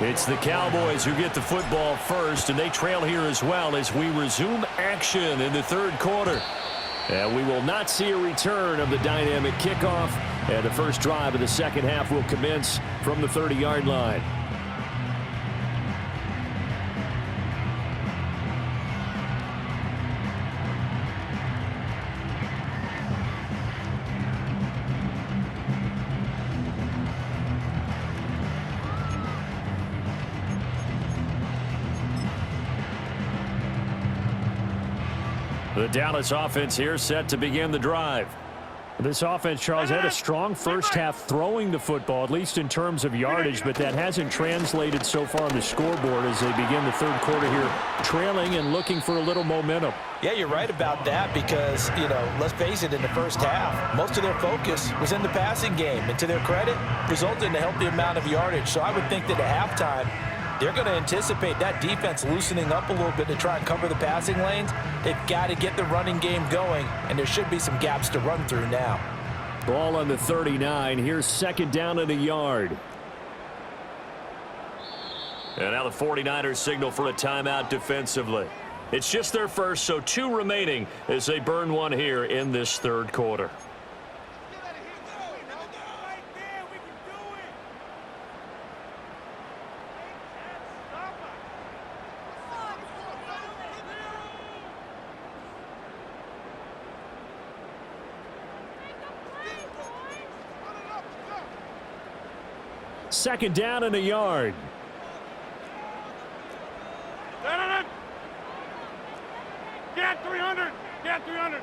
It's the Cowboys who get the football first, and they trail here as well as we resume action in the third quarter. And we will not see a return of the dynamic kickoff, and the first drive of the second half will commence from the 30-yard line. The Dallas offense here set to begin the drive. This offense, Charles, had a strong first half throwing the football, at least in terms of yardage, but that hasn't translated so far on the scoreboard as they begin the third quarter here, trailing and looking for a little momentum. Yeah, you're right about that because, let's face it, in the first half, most of their focus was in the passing game. And to their credit, resulted in a healthy amount of yardage. So I would think that at halftime, they're going to anticipate that defense loosening up a little bit to try and cover the passing lanes. They've got to get the running game going, and there should be some gaps to run through now. Ball on the 39. Here's second down and a yard. And now the 49ers signal for a timeout defensively. It's just their first, so 2 remaining as they burn one here in this third quarter. Second down and a yard. Get 300. Get 300.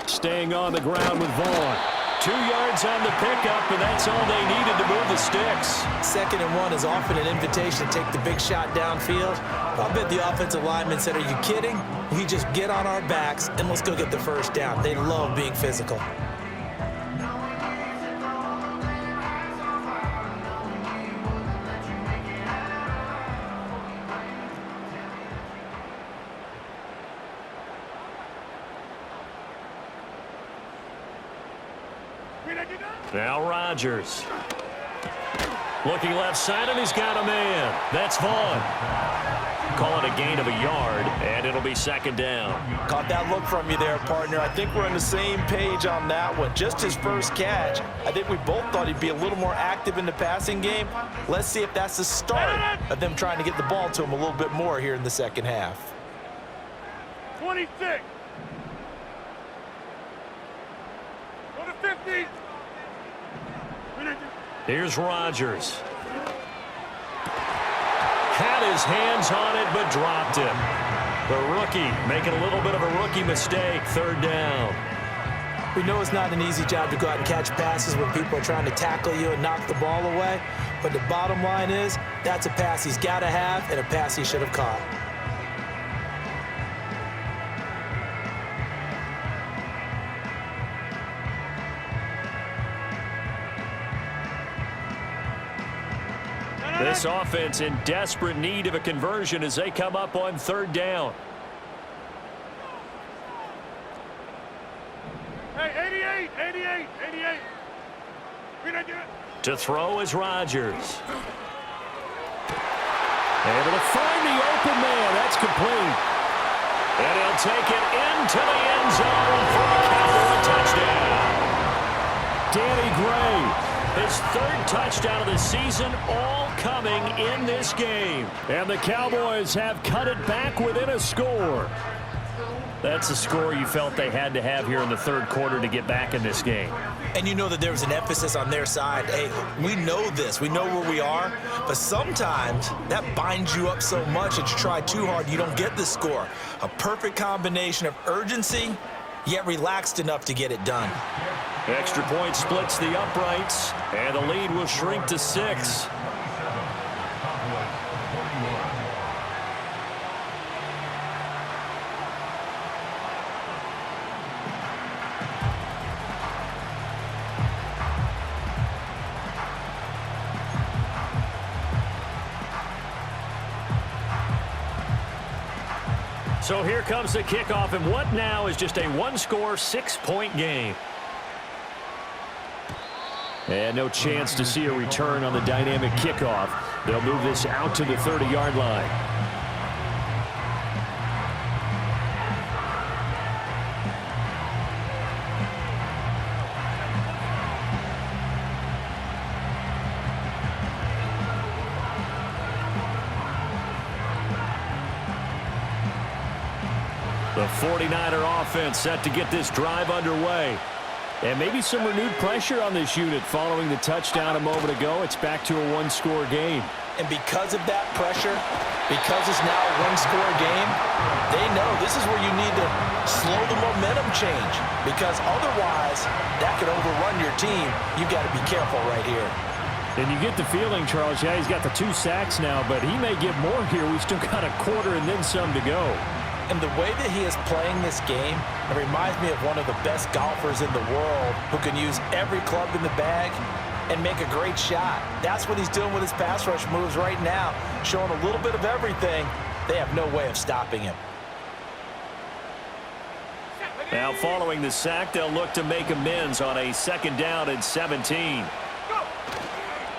Staying on the ground with Vaughn. 2 yards on the pickup, and that's all they needed to move the sticks. 2nd and 1 is often an invitation to take the big shot downfield. I'll bet the offensive lineman said, "Are you kidding? We just get on our backs and let's go get the first down." They love being physical. Now Rodgers. Looking left side, and he's got a man. That's Vaughn. Call it a gain of a yard, and it'll be second down. Caught that look from you there, partner. I think we're on the same page on that one. Just his first catch. I think we both thought he'd be a little more active in the passing game. Let's see if that's the start of them trying to get the ball to him a little bit more here in the second half. 26. Go to 50. Here's Rodgers. Had his hands on it, but dropped it. The rookie making a little bit of a rookie mistake. Third down. We know it's not an easy job to go out and catch passes when people are trying to tackle you and knock the ball away. But the bottom line is, that's a pass he's got to have and a pass he should have caught. This offense in desperate need of a conversion as they come up on third down. Hey, 88. To throw is Rodgers. Able to find the open man. That's complete. And he'll take it into the end zone for a Cowboy touchdown. Danny Gray, his 3rd touchdown of the season, all coming in this game. And the Cowboys have cut it back within a score. That's the score you felt they had to have here in the third quarter to get back in this game. And you know that there was an emphasis on their side. Hey, we know this. We know where we are. But sometimes that binds you up so much that you try too hard, you don't get the score. A perfect combination of urgency, yet relaxed enough to get it done. Extra point splits the uprights, and the lead will shrink to 6. So here comes the kickoff, and what now is just a one-score, 6-point game. And no chance to see a return on the dynamic kickoff. They'll move this out to the 30-yard line. The 49er offense set to get this drive underway. And maybe some renewed pressure on this unit following the touchdown a moment ago. It's back to a one-score game. And because of that pressure, because it's now a one-score game, they know this is where you need to slow the momentum change. Because otherwise, that could overrun your team. You've got to be careful right here. And you get the feeling, Charles, yeah, he's got the 2 sacks now, but he may get more here. We've still got a quarter and then some to go. And the way that he is playing this game, it reminds me of one of the best golfers in the world who can use every club in the bag and make a great shot. That's what he's doing with his pass rush moves right now, showing a little bit of everything. They have no way of stopping him. Now following the sack, they'll look to make amends on a 2nd down and 17.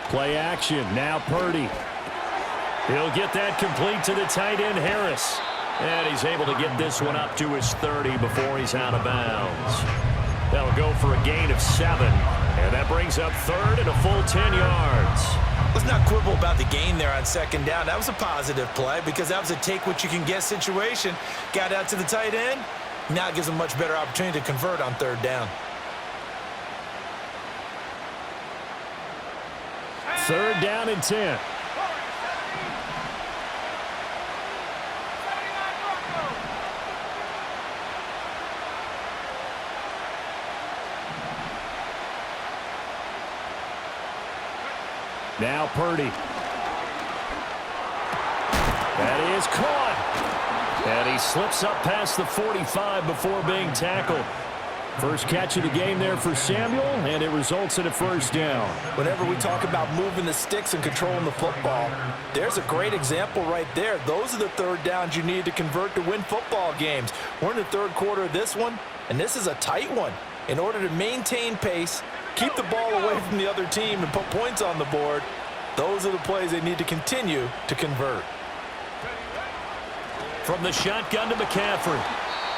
Play action, now Purdy. He'll get that complete to the tight end, Harris. And he's able to get this one up to his 30 before he's out of bounds. That'll go for a gain of 7. And that brings up 3rd and a full 10 yards. Let's not quibble about the gain there on 2nd down. That was a positive play because that was a take-what-you-can-get situation. Got out to the tight end. Now it gives him a much better opportunity to convert on 3rd down. 3rd down and 10. Now Purdy. That is caught. And he slips up past the 45 before being tackled. First catch of the game there for Samuel, and it results in a 1st down. Whenever we talk about moving the sticks and controlling the football, there's a great example right there. Those are the 3rd downs you need to convert to win football games. We're in the 3rd quarter of this one, and this is a tight one. In order to maintain pace, keep the ball away from the other team, and put points on the board, those are the plays they need to continue to convert. From the shotgun to McCaffrey.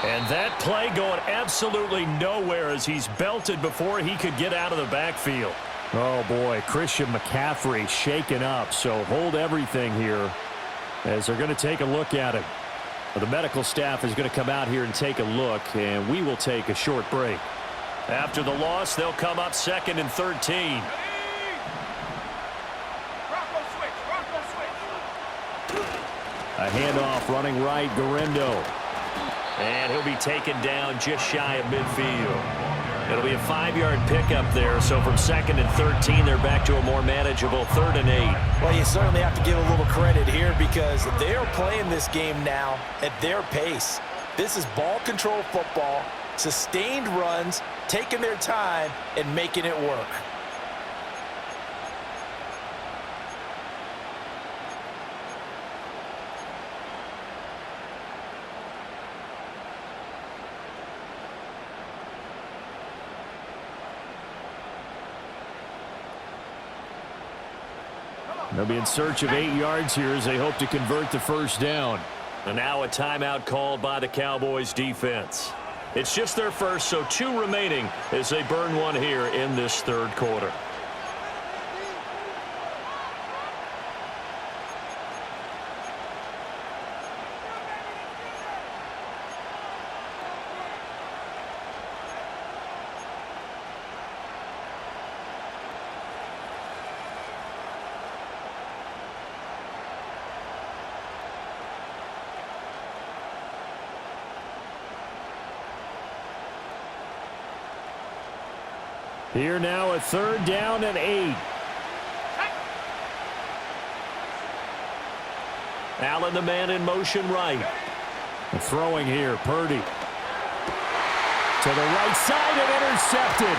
And that play going absolutely nowhere as he's belted before he could get out of the backfield. Oh, boy, Christian McCaffrey shaken up, so hold everything here as they're going to take a look at him. The medical staff is going to come out here and take a look, and we will take a short break. After the loss, they'll come up 2nd and 13. A handoff running right, Garendo. And he'll be taken down just shy of midfield. It'll be a 5-yard pickup there, so from 2nd and 13, they're back to a more manageable 3rd and 8. Well, you certainly have to give a little credit here because they are playing this game now at their pace. This is ball control football, sustained runs, taking their time, and making it work. They'll be in search of 8 yards here as they hope to convert the 1st down. And now a timeout called by the Cowboys defense. It's just their first, so 2 remaining as they burn one here in this 3rd quarter. Here now a 3rd down and 8. Allen the man in motion right. And throwing here, Purdy. To the right side and intercepted.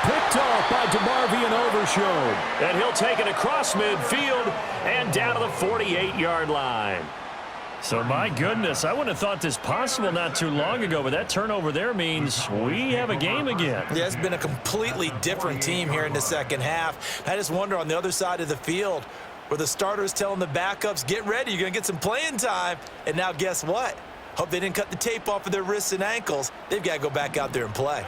Picked off by DeMarvion Overshown. And he'll take it across midfield and down to the 48-yard line. So, my goodness, I wouldn't have thought this possible not too long ago, but that turnover there means we have a game again. Yeah, it's been a completely different team here in the second half. I just wonder on the other side of the field where the starters telling the backups, get ready, you're going to get some playing time. And now guess what? Hope they didn't cut the tape off of their wrists and ankles. They've got to go back out there and play.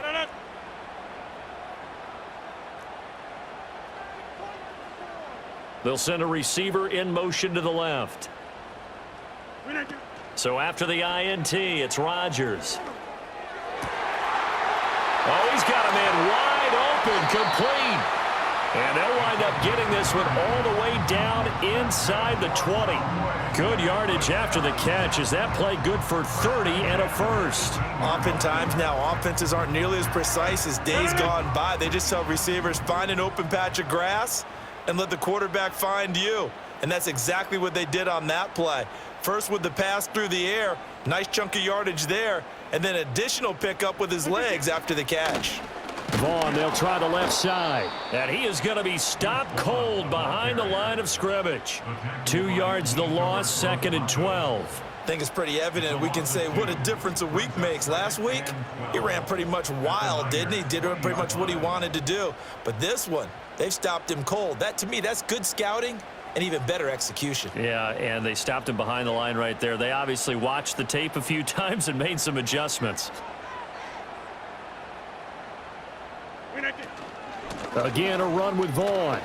They'll send a receiver in motion to the left. So after the INT, it's Rodgers. Oh, he's got a man wide open, complete. And they'll wind up getting this one all the way down inside the 20. Good yardage after the catch. Is that play good for 30 and a first? Oftentimes now, offenses aren't nearly as precise as days gone by. They just tell receivers, find an open patch of grass and let the quarterback find you. And that's exactly what they did on that play. First with the pass through the air, nice chunk of yardage there, and then additional pickup with his legs after the catch. Vaughn, they'll try the left side. And he is going to be stopped cold behind the line of scrimmage. 2 yards the loss, 2nd and 12. I think it's pretty evident we can say what a difference a week makes. Last week, he ran pretty much wild, didn't he? Did pretty much what he wanted to do. But this one, they've stopped him cold. That, to me, that's good scouting and even better execution. Yeah, and they stopped him behind the line right there. They obviously watched the tape a few times and made some adjustments. Again, a run with Vaughn.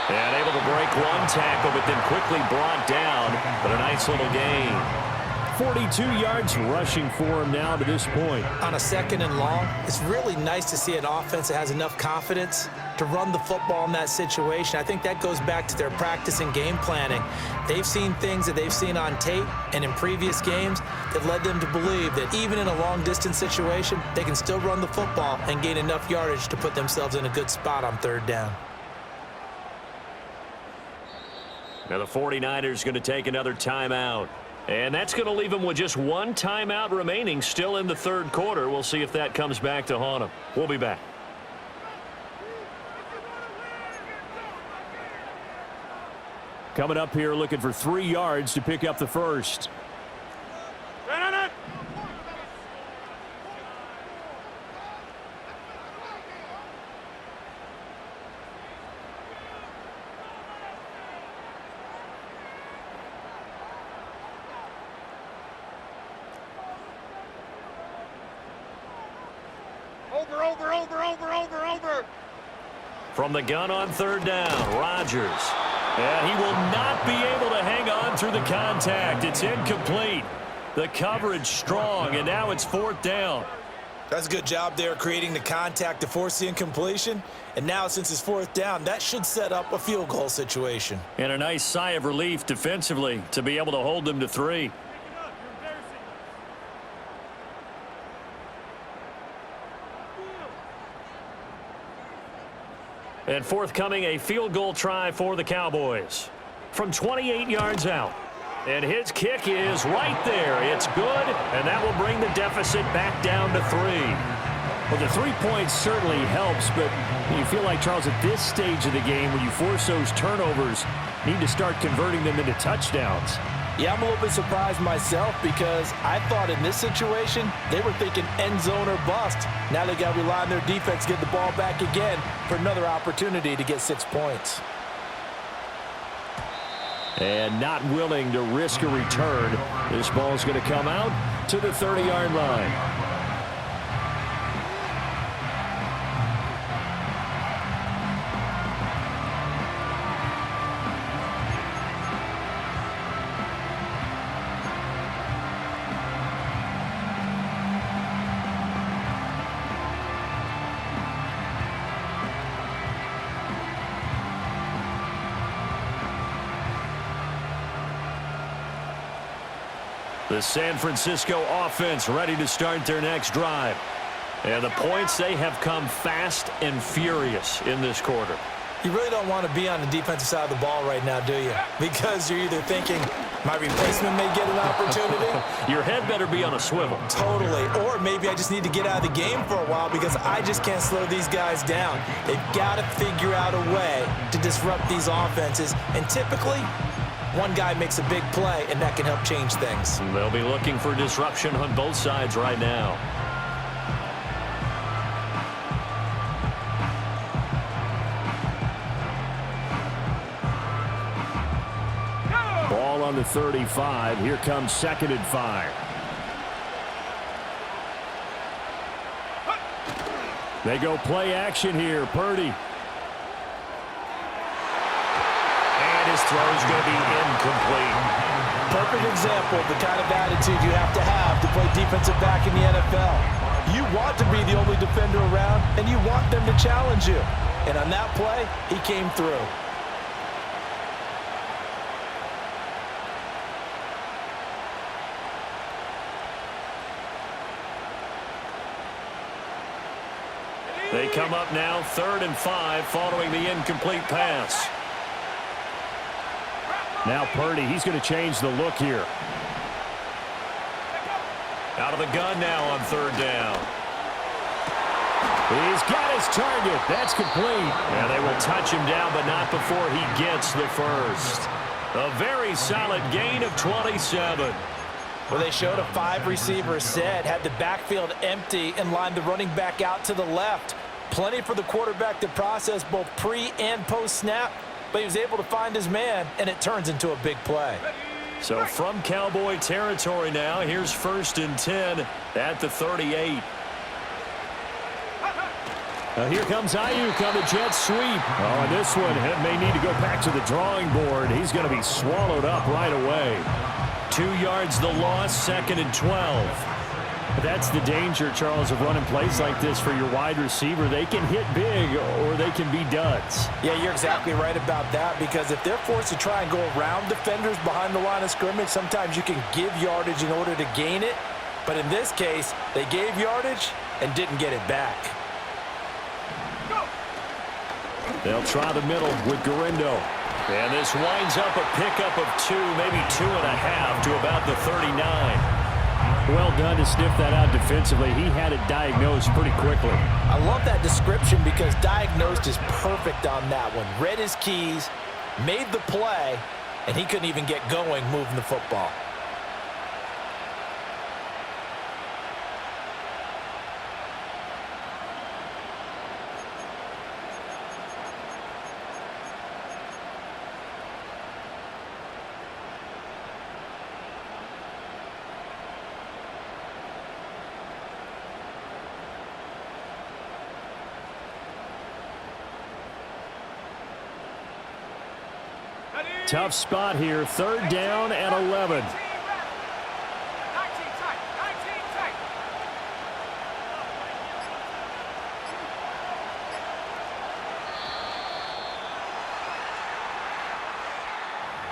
And able to break one tackle, but then quickly brought down. But a nice little gain. 42 yards rushing for him now to this point. On a 2nd and long, it's really nice to see an offense that has enough confidence to run the football in that situation. I think that goes back to their practice and game planning. They've seen things that they've seen on tape and in previous games that led them to believe that even in a long-distance situation, they can still run the football and gain enough yardage to put themselves in a good spot on 3rd down. Now the 49ers going to take another timeout. And that's going to leave them with just one timeout remaining still in the 3rd quarter. We'll see if that comes back to haunt them. We'll be back. Coming up here looking for 3 yards to pick up the first. Over. From the gun on 3rd down, Rodgers. And he will not be able to hang on through the contact. It's incomplete. The coverage strong, and now it's 4th down. That's a good job there creating the contact to force the incompletion. And now since it's 4th down, that should set up a field goal situation. And a nice sigh of relief defensively to be able to hold them to 3. And forthcoming, a field goal try for the Cowboys from 28 yards out. And his kick is right there. It's good, and that will bring the deficit back down to 3. Well, the 3 points certainly helps, but you feel like, Charles, at this stage of the game, when you force those turnovers, need to start converting them into touchdowns. Yeah, I'm a little bit surprised myself because I thought in this situation they were thinking end zone or bust. Now they got to rely on their defense to get the ball back again for another opportunity to get 6 points. And not willing to risk a return. This ball is going to come out to the 30-yard line. The San Francisco offense ready to start their next drive. And the points, they have come fast and furious in this quarter. You really don't want to be on the defensive side of the ball right now, do you? Because you're either thinking, my replacement may get an opportunity. Your head better be on a swivel. Totally. Or maybe I just need to get out of the game for a while because I just can't slow these guys down. They've got to figure out a way to disrupt these offenses. And typically, one guy makes a big play, and that can help change things. They'll be looking for disruption on both sides right now. Ball on the 35. Here comes 2nd and 5. They go play action here. Purdy. And his throw is going to be incomplete. Perfect example of the kind of attitude you have to play defensive back in the NFL. You want to be the only defender around, and you want them to challenge you. And on that play, he came through. They come up now 3rd and 5 following the incomplete pass. Now Purdy, he's going to change the look here. Out of the gun now on 3rd down. He's got his target. That's complete. And they will touch him down, but not before he gets the first. A very solid gain of 27. Well, they showed a 5-receiver set, had the backfield empty, and lined the running back out to the left. Plenty for the quarterback to process both pre- and post-snap, but he was able to find his man, and it turns into a big play. So from Cowboy territory now, here's 1st and 10 at the 38. Here comes Ayuk on the jet sweep. Oh, and this one may need to go back to the drawing board. He's going to be swallowed up right away. 2 yards the loss, 2nd and 12. But that's the danger, Charles, of running plays like this for your wide receiver. They can hit big or they can be duds. Yeah, you're exactly right about that, because if they're forced to try and go around defenders behind the line of scrimmage, sometimes you can give yardage in order to gain it. But in this case, they gave yardage and didn't get it back. They'll try the middle with Garindo. And this winds up a pickup of 2, maybe 2.5 to about the 39. Well done to sniff that out defensively. He had it diagnosed pretty quickly. I love that description because diagnosed is perfect on that one. Read his keys, made the play, and he couldn't even get going moving the football. Tough spot here, 3rd down and 11.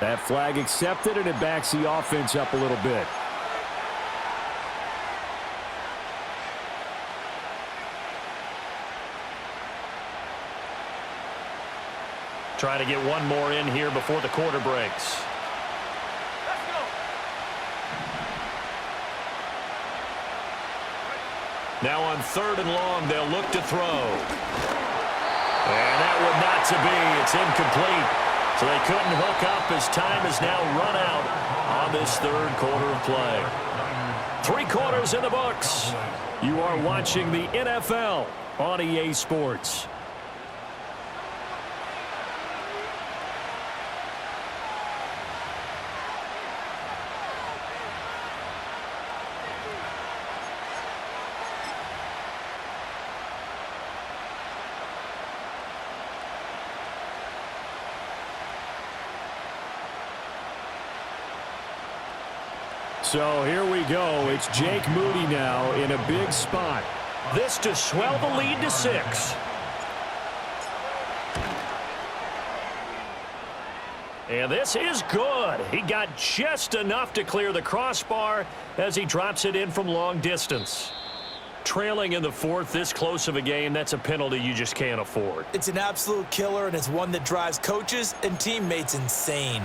That flag accepted, and it backs the offense up a little bit. Trying to get one more in here before the quarter breaks. Now on 3rd and long, they'll look to throw. And that one not to be. It's incomplete. So they couldn't hook up as time has now run out on this 3rd quarter of play. 3 quarters in the books. You are watching the NFL on EA Sports. So here we go. It's Jake Moody now in a big spot. This to swell the lead to 6. And this is good. He got just enough to clear the crossbar as he drops it in from long distance. Trailing in the 4th, this close of a game, that's a penalty you just can't afford. It's an absolute killer, and it's one that drives coaches and teammates insane.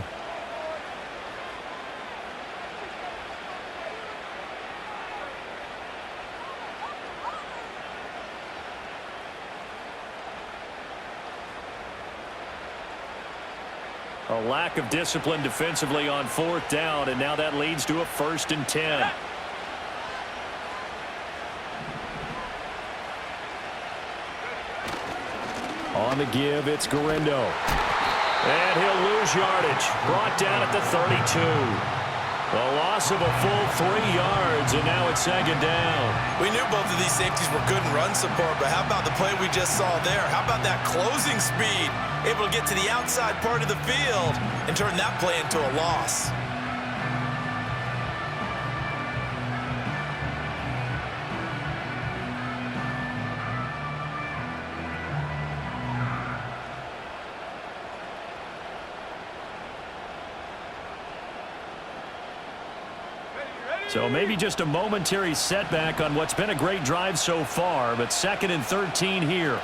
A lack of discipline defensively on 4th down, and now that leads to a 1st and 10. On the give, it's Garindo. And he'll lose yardage. Brought down at the 32. A loss of a full 3 yards, and now it's 2nd down. We knew both of these safeties were good in run support, but how about the play we just saw there? How about that closing speed? Able to get to the outside part of the field and turn that play into a loss. So maybe just a momentary setback on what's been a great drive so far, but 2nd and 13 here.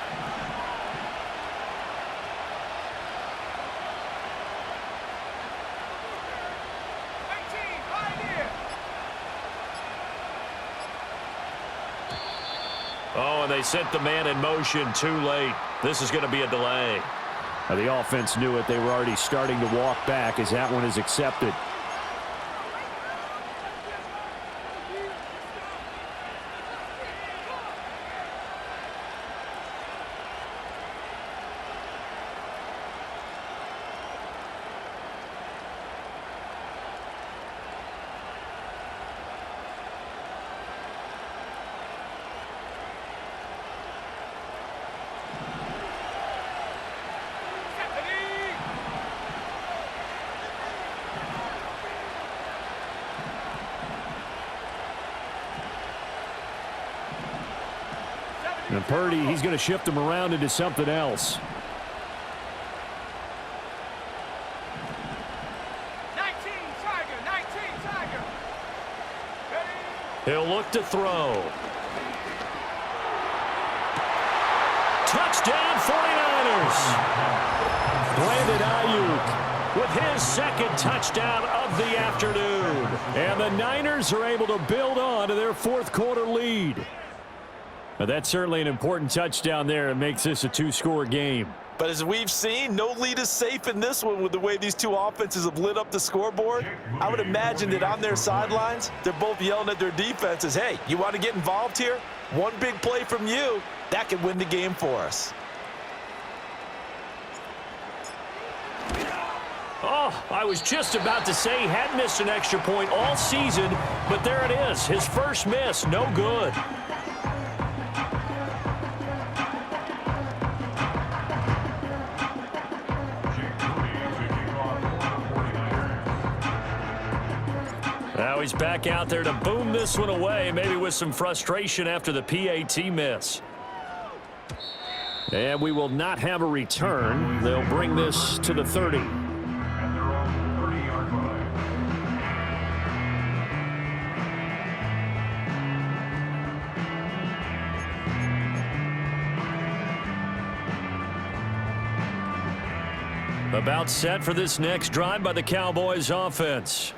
Oh, and they sent the man in motion too late. This is going to be a delay. Now, the offense knew it. They were already starting to walk back as that one is accepted. And Purdy, he's going to shift them around into something else. 19, Tiger. He'll look to throw. Touchdown 49ers. Brandon Ayuk with his 2nd touchdown of the afternoon. And the Niners are able to build on to their 4th quarter lead. Now, that's certainly an important touchdown there. It makes this a 2-score game. But as we've seen, no lead is safe in this one with the way these two offenses have lit up the scoreboard. I would imagine that on their sidelines, they're both yelling at their defenses, hey, you want to get involved here? One big play from you, that could win the game for us. Oh, I was just about to say he hadn't missed an extra point all season, but there it is. His first miss, no good. Now he's back out there to boom this one away, maybe with some frustration after the PAT miss. And we will not have a return. They'll bring this to the 30. About set for this next drive by the Cowboys offense.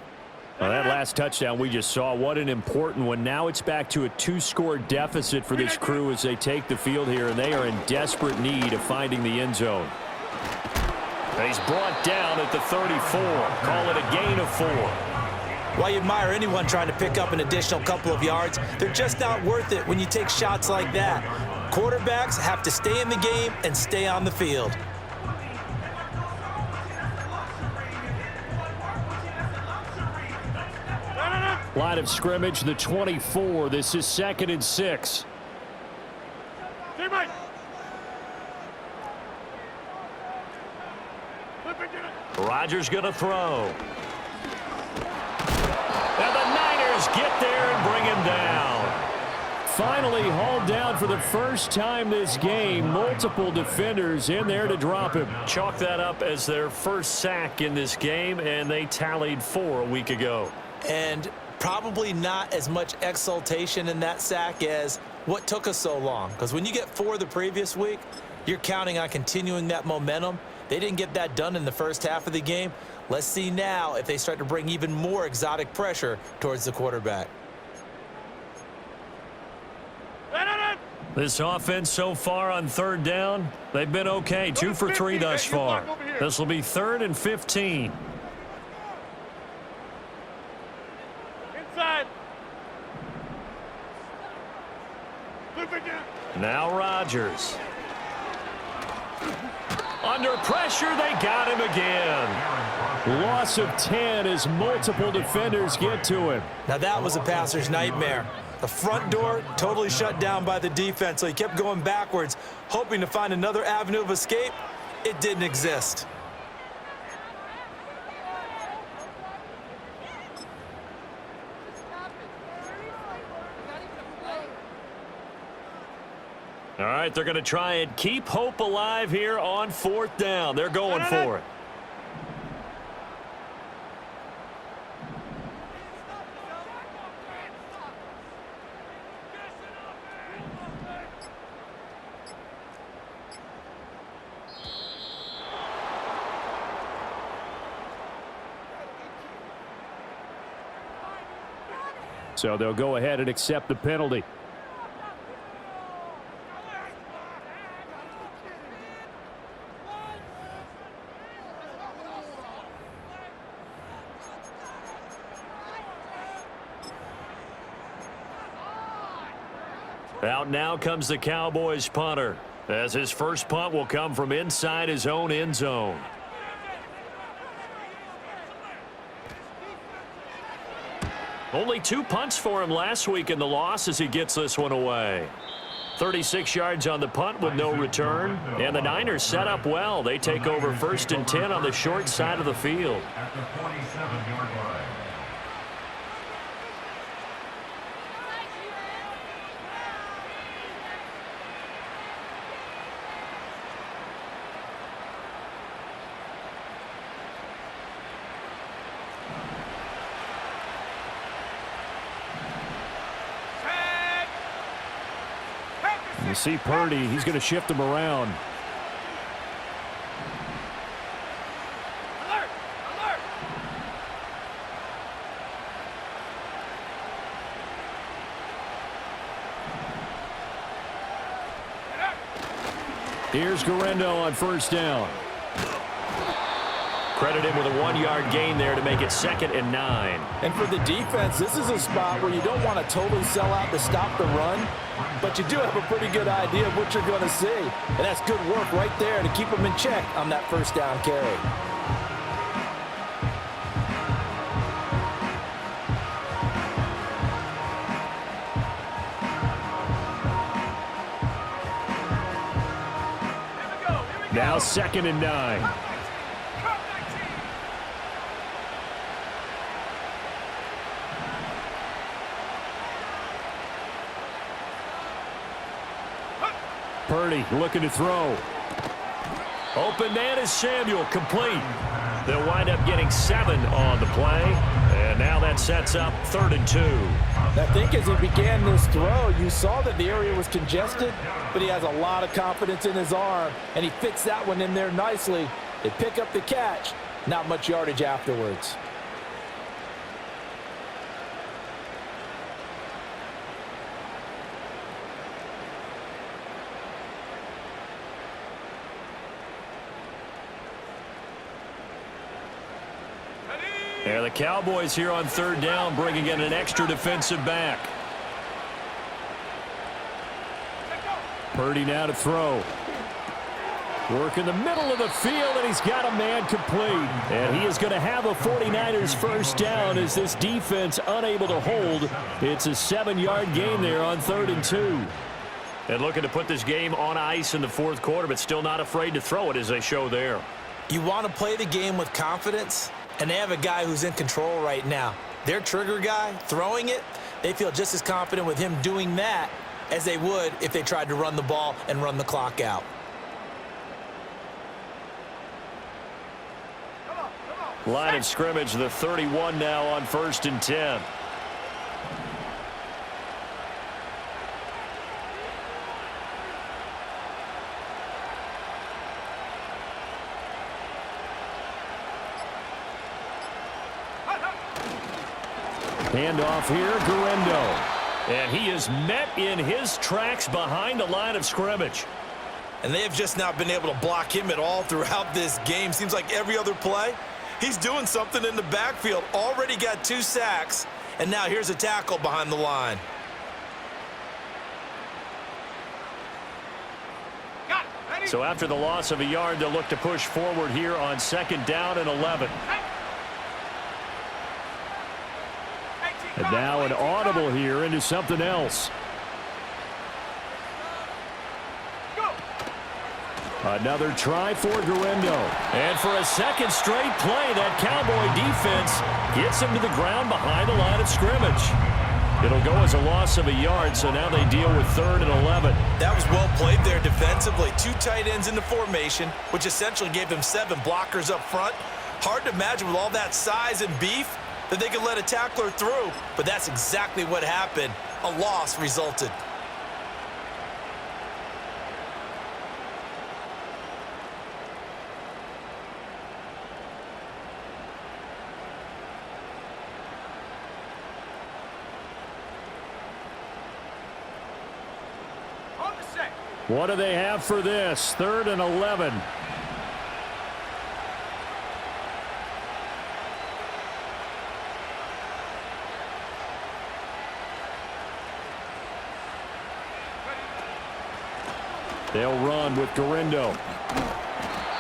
Well, that last touchdown we just saw, what an important one. Now it's back to a 2-score deficit for this crew as they take the field here, and they are in desperate need of finding the end zone. He's brought down at the 34. Call it a gain of 4. While you admire anyone trying to pick up an additional couple of yards, they're just not worth it when you take shots like that. Quarterbacks have to stay in the game and stay on the field. Line of scrimmage, the 24. This is 2nd and 6. Rodgers going to throw. And the Niners get there and bring him down. Finally hauled down for the first time this game. Multiple defenders in there to drop him. Chalk that up as their first sack in this game, and they tallied 4 a week ago. And probably not as much exultation in that sack as what took us so long. Because when you get 4 the previous week, you're counting on continuing that momentum. They didn't get that done in the first half of the game. Let's see now if they start to bring even more exotic pressure towards the quarterback. This offense so far on third down, they've been okay. 2 for 3 thus far. This will be 3rd and 15. Inside. Now Rodgers. Under pressure, they got him again. Loss of 10 as multiple defenders get to him. Now that was a passer's nightmare. The front door totally shut down by the defense, so he kept going backwards, hoping to find another avenue of escape. It didn't exist. All right, they're going to try and keep hope alive here on 4th down. They're going for it. So they'll go ahead and accept the penalty. Out now comes the Cowboys punter, as his first punt will come from inside his own end zone. Only 2 punts for him last week in the loss as he gets this one away. 36 yards on the punt with no return. And the Niners set up well. They take over 1st and 10 on the short side of the field. At the 47-yard line. You see Purdy, he's going to shift him around. Alert! Alert! Here's Garendo on 1st down. Credit him with a 1-yard gain there to make it 2nd and 9. And for the defense, this is a spot where you don't want to totally sell out to stop the run, but you do have a pretty good idea of what you're going to see. And that's good work right there to keep them in check on that 1st down carry. Now 2nd and 9. Purdy looking to throw. Open man is Samuel, complete. They'll wind up getting 7 on the play. And now that sets up 3rd and 2. I think as he began this throw, you saw that the area was congested, but he has a lot of confidence in his arm, and he fits that one in there nicely. They pick up the catch, not much yardage afterwards. And the Cowboys here on 3rd down, bringing in an extra defensive back. Purdy now to throw. Work in the middle of the field, and he's got a man complete. And he is going to have a 49ers 1st down as this defense unable to hold. It's a 7-yard gain there on 3rd and 2. And looking to put this game on ice in the 4th quarter, but still not afraid to throw it as they show there. You want to play the game with confidence, and they have a guy who's in control right now. Their trigger guy, throwing it, they feel just as confident with him doing that as they would if they tried to run the ball and run the clock out. Line of scrimmage, the 31 now on 1st and 10. Handoff here, Garendo. And he is met in his tracks behind the line of scrimmage. And they have just not been able to block him at all throughout this game. Seems like every other play, he's doing something in the backfield. Already got 2 sacks, and now here's a tackle behind the line. So after the loss of a yard, they'll look to push forward here on 2nd down and 11. And now an audible here into something else. Another try for Gurindo. And for a second straight play, that Cowboy defense gets him to the ground behind the line of scrimmage. It'll go as a loss of a yard, so now they deal with 3rd and 11. That was well played there defensively. 2 tight ends in the formation, which essentially gave them 7 blockers up front. Hard to imagine with all that size and beef that they could let a tackler through, but that's exactly what happened. A loss resulted. What do they have for this? 3rd and 11. They'll run with Gurindo.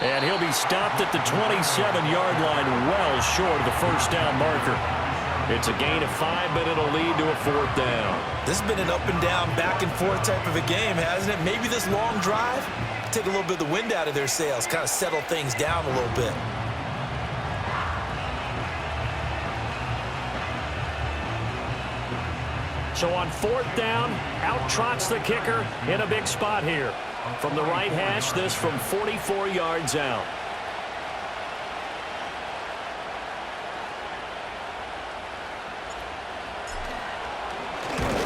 And he'll be stopped at the 27-yard line, well short of the 1st down marker. It's a gain of 5, but it'll lead to a 4th down. This has been an up-and-down, back-and-forth type of a game, hasn't it? Maybe this long drive, take a little bit of the wind out of their sails, kind of settle things down a little bit. So on 4th down, out trots the kicker in a big spot here. From the right hash, this from 44 yards out.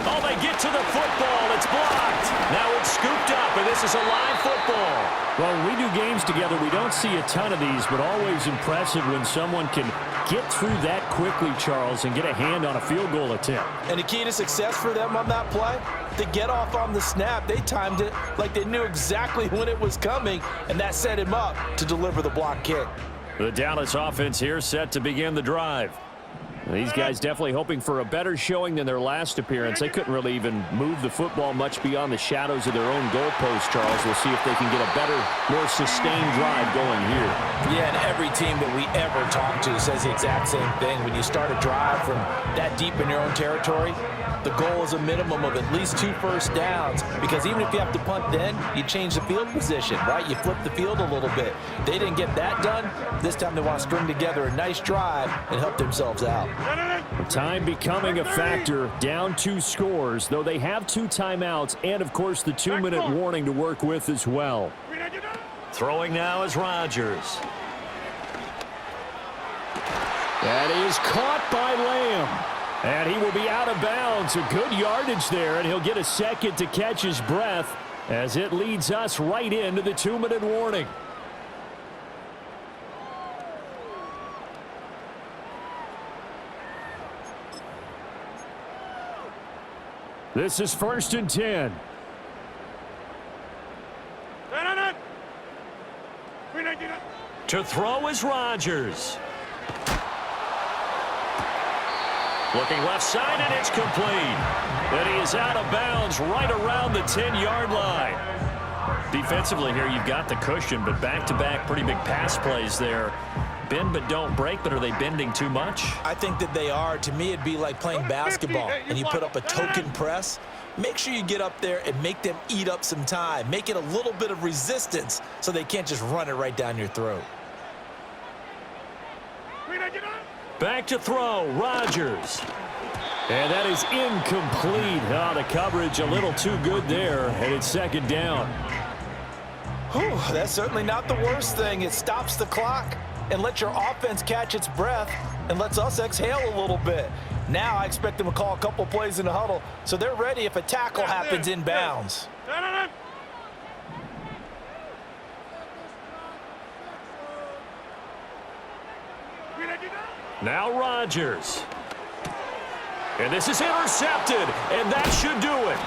Oh, they get to the football. It's blocked. Now it's scooped up, and this is a live football. Well, when we do games together, we don't see a ton of these, but always impressive when someone can get through that quickly, Charles, and get a hand on a field goal attempt. And the key to success for them on that play, to get off on the snap, they timed it like they knew exactly when it was coming, and that set him up to deliver the block kick. The Dallas offense here set to begin the drive. These guys definitely hoping for a better showing than their last appearance. They couldn't really even move the football much beyond the shadows of their own goalpost, Charles. We'll see if they can get a better, more sustained drive going here. Yeah, and every team that we ever talk to says the exact same thing. When you start a drive from that deep in your own territory, the goal is a minimum of at least 2 first downs, because even if you have to punt then, you change the field position, right? You flip the field a little bit. They didn't get that done. This time they want to string together a nice drive and help themselves out. Time becoming a factor, down 2 scores, though they have 2 timeouts and, of course, the 2-minute warning to work with as well. Throwing now is Rodgers. That is caught by Lamb. And he will be out of bounds. A good yardage there, and he'll get a second to catch his breath as it leads us right into the 2-minute warning. This is 1st and 10. To throw is Rodgers. Looking left side, and it's complete. And he is out of bounds right around the 10-yard line. Defensively here, you've got the cushion, but back-to-back pretty big pass plays there. Bend but don't break, but are they bending too much? I think that they are. To me, it'd be like playing basketball, and you put up a token press. Make sure you get up there and make them eat up some time. Make it a little bit of resistance so they can't just run it right down your throat. Back to throw, Rodgers. And that is incomplete. Oh, the coverage a little too good there, and it's 2nd down. Whew, that's certainly not the worst thing. It stops the clock and lets your offense catch its breath and lets us exhale a little bit. Now I expect them to call a couple plays in the huddle, so they're ready if a tackle happens in bounds. Now Rodgers. And this is intercepted, and that should do it.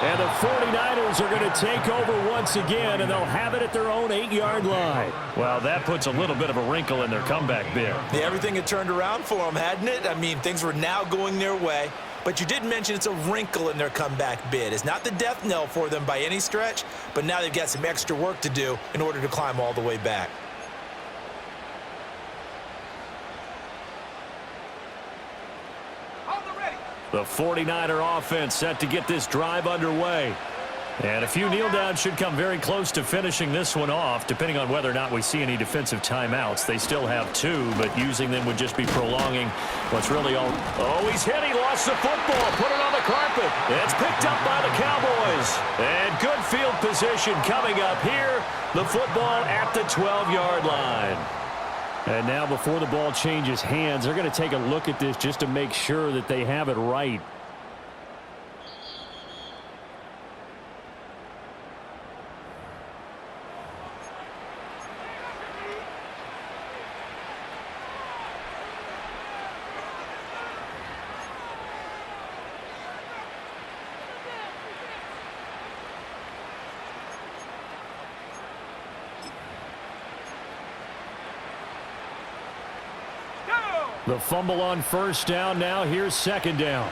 And the 49ers are going to take over once again, and they'll have it at their own 8-yard line. Well, that puts a little bit of a wrinkle in their comeback bid. Yeah, everything had turned around for them, hadn't it? I mean, things were now going their way. But you did mention it's a wrinkle in their comeback bid. It's not the death knell for them by any stretch, but now they've got some extra work to do in order to climb all the way back. The 49er offense set to get this drive underway. And a few kneel downs should come very close to finishing this one off, depending on whether or not we see any defensive timeouts. They still have 2, but using them would just be prolonging what's really all. Oh, he's hit. He lost the football. Put it on the carpet. It's picked up by the Cowboys. And good field position coming up here. The football at the 12-yard line. And now before the ball changes hands, they're going to take a look at this just to make sure that they have it right. The fumble on first down. Now here's second down.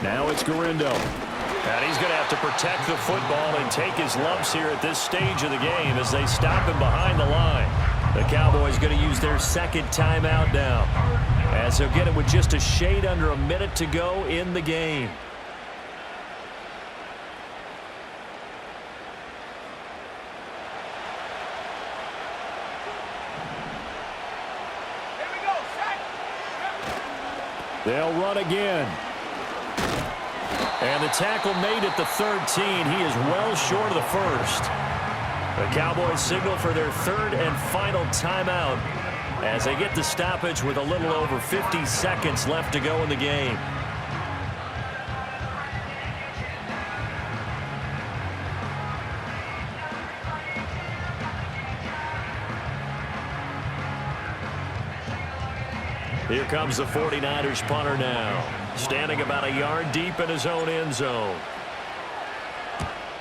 Now it's Garindo. And he's going to have to protect the football and take his lumps here at this stage of the game as they stop him behind the line. The Cowboys going to use their second timeout now, as they'll get it with just a shade under a minute to go in the game. They'll run again. And the tackle made at the 13. He is well short of the first. The Cowboys signal for their third and final timeout as they get the stoppage with a little over 50 seconds left to go in the game. Here comes the 49ers punter now, standing about a yard deep in his own end zone.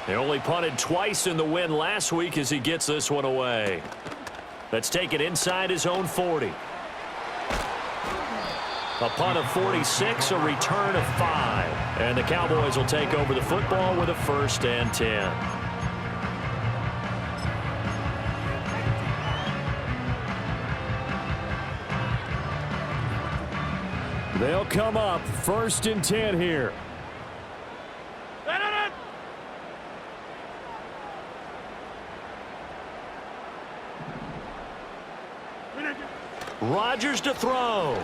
They only punted twice in the win last week as he gets this one away. Let's take it inside his own 40. A punt of 46, a return of 5. And the Cowboys will take over the football with a 1st and 10. They'll come up 1st and 10 here. Rodgers to throw.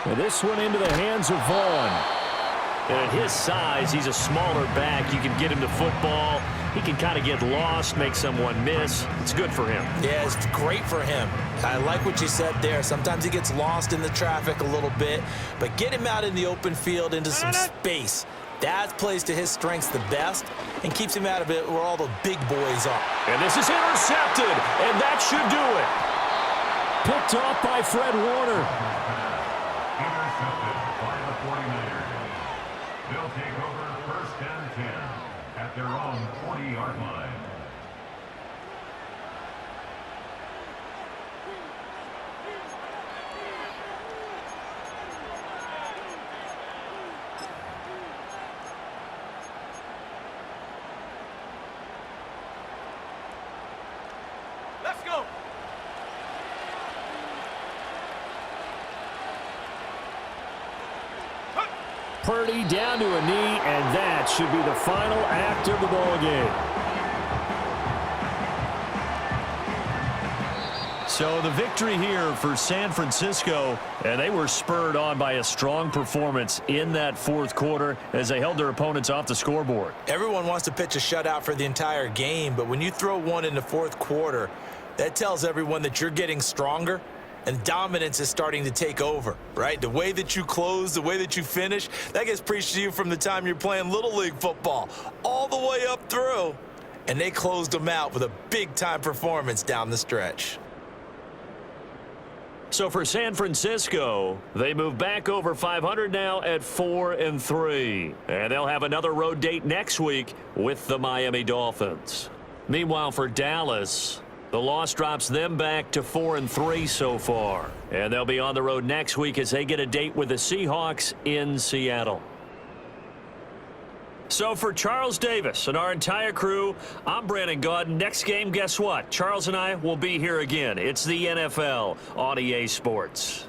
And this one into the hands of Vaughn. And at his size, he's a smaller back. You can get him to football. He can kind of get lost, make someone miss. It's good for him. Yeah, it's great for him. I like what you said there. Sometimes he gets lost in the traffic a little bit, but get him out in the open field into some space. That plays to his strengths the best and keeps him out of it where all the big boys are. And this is intercepted, and that should do it. Picked off by Fred Warner. Intercepted by the 49ers. They'll take over 1st and 10 at their own 40-yard line. Let's go. Purdy down to a knee, and that should be the final act of the ball game. So the victory here for San Francisco, and they were spurred on by a strong performance in that 4th quarter as they held their opponents off the scoreboard. Everyone wants to pitch a shutout for the entire game, but when you throw one in the 4th quarter, that tells everyone that you're getting stronger and dominance is starting to take over, right? The way that you close, the way that you finish, that gets preached to you from the time you're playing Little League football all the way up through. and they closed them out with a big-time performance down the stretch. So for San Francisco, they move back over 500 now at 4-3. And they'll have another road date next week with the Miami Dolphins. Meanwhile, for Dallas, the loss drops them back to 4-3 so far. And they'll be on the road next week as they get a date with the Seahawks in Seattle. So for Charles Davis and our entire crew, I'm Brandon Gaudin. Next game, guess what? Charles and I will be here again. It's the NFL on EA Sports.